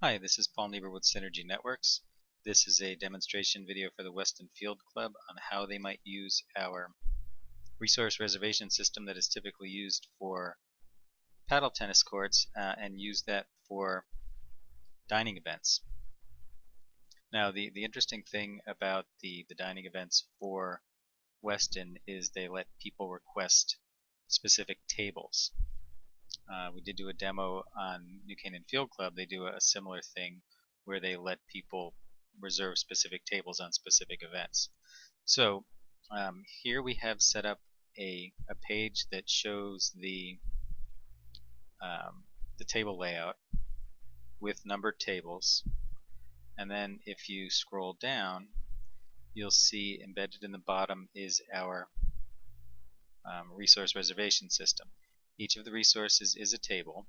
Hi, this is Paul Niebuhr with Synergy Networks. This is a demonstration video for the Weston Field Club on how they might use our resource reservation system that is typically used for paddle tennis courts and use that for dining events. Now, the interesting thing about the dining events for Weston is they let people request specific tables. We did do a demo on New Canaan Field Club. They do a similar thing where they let people reserve specific tables on specific events. So here we have set up a page that shows the table layout with numbered tables, and then if you scroll down, you'll see embedded in the bottom is our resource reservation system. Each of the resources is a table.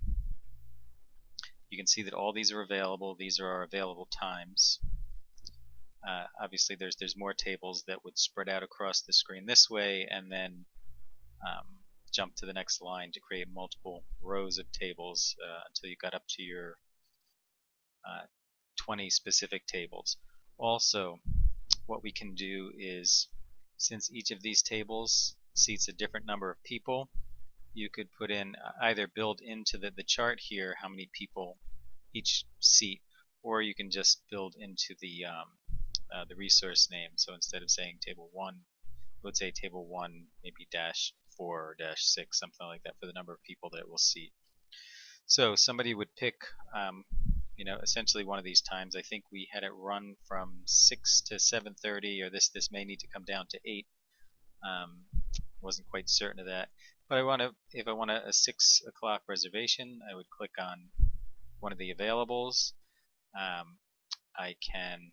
You can see that all these are available. These are our available times. Obviously, there's more tables that would spread out across the screen this way, and then jump to the next line to create multiple rows of tables until you got up to your 20 specific tables. Also, what we can do is, since each of these tables seats a different number of people, you could put in either build into the chart here how many people each seat, or you can just build into the resource name. So instead of saying table 1, it would say table 1 maybe dash 4 or dash 6, something like that, for the number of people that it will seat. So somebody would pick essentially one of these times. I think we had it run from 6 to 7:30, or this may need to come down to 8. Wasn't quite certain of that. But if I want a 6 o'clock reservation, I would click on one of the availables. I can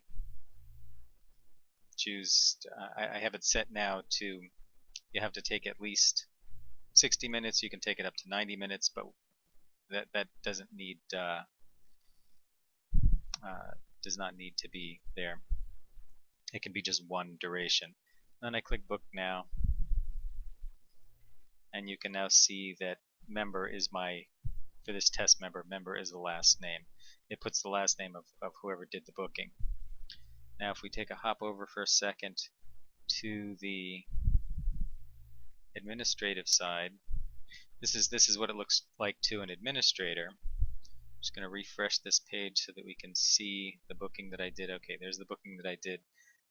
choose, I have it set now to, you have to take at least 60 minutes. You can take it up to 90 minutes, but that does not need to be there. It can be just one duration. Then I click book now, and you can now see that member is for this test member is the last name. It puts the last name of whoever did the booking. Now if we take a hop over for a second to the administrative side, this is what it looks like to an administrator. I'm just going to refresh this page so that we can see the booking that I did. Okay, there's the booking that I did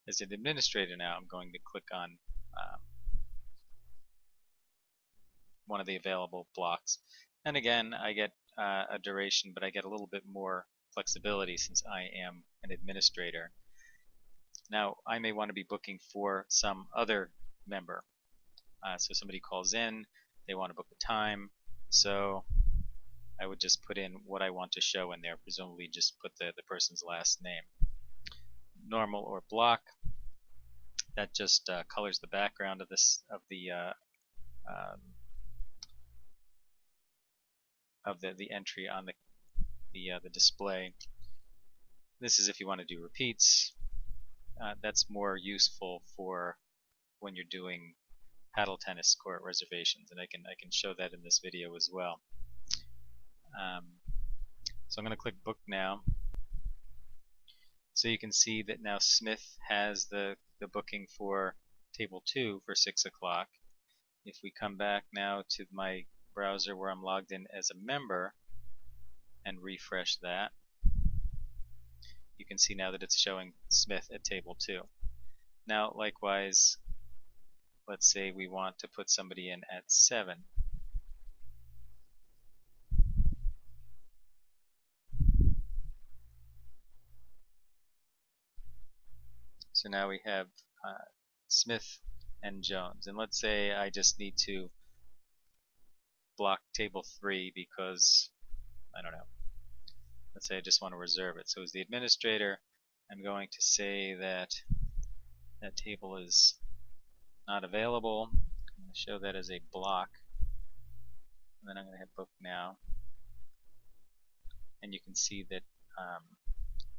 as an administrator. Now I'm going to click on one of the available blocks, and again I get a duration, but I get a little bit more flexibility since I am an administrator. Now I may want to be booking for some other member. So somebody calls in, they want to book a time, so I would just put in what I want to show in there, presumably just put the person's last name. Normal or block, that just colors the background of the entry on the display. This is if you want to do repeats. That's more useful for when you're doing paddle tennis court reservations, and I can show that in this video as well. So I'm going to click book now. So you can see that now Smith has the booking for table 2 for 6 o'clock. If we come back now to my browser where I'm logged in as a member and refresh that, you can see now that it's showing Smith at table 2. Now likewise, let's say we want to put somebody in at 7. So now we have Smith and Jones, and let's say I just need to block table 3 because, I don't know, let's say I just want to reserve it. So as the administrator, I'm going to say that that table is not available. I'm going to show that as a block, and then I'm going to hit book now, and you can see that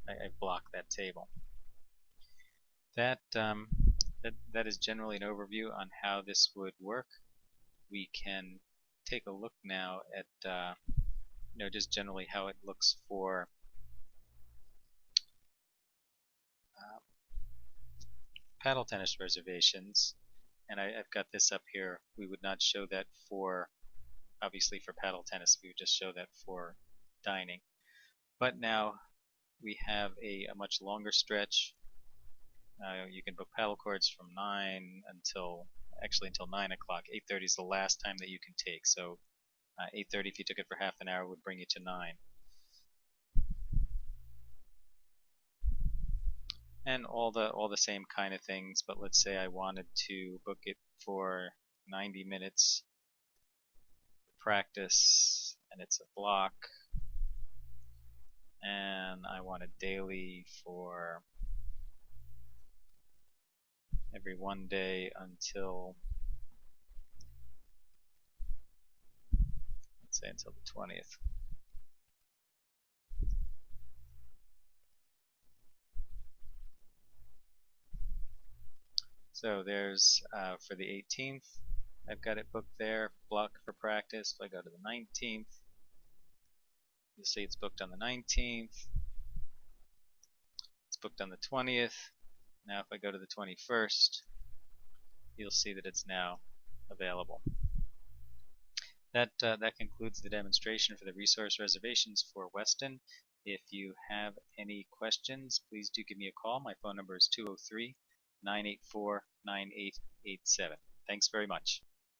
I've blocked that table. That is generally an overview on how this would work. We can take a look now at just generally how it looks for paddle tennis reservations, and I've got this up here, we would not show that for, obviously for paddle tennis, we would just show that for dining. But now we have a much longer stretch. You can book paddle courts from 9 until, actually until 9 o'clock. 8:30 is the last time that you can take. So 8:30, if you took it for half an hour, would bring you to 9. And all the same kind of things, but let's say I wanted to book it for 90 minutes practice, and it's a block, and I want it daily for every one day until, let's say until the 20th. So there's for the 18th, I've got it booked there, block for practice. If I go to the 19th, you'll see it's booked on the 19th. It's booked on the 20th. Now if I go to the 21st, you'll see that it's now available. That concludes the demonstration for the resource reservations for Weston. If you have any questions, please do give me a call. My phone number is 203-984-9887. Thanks very much.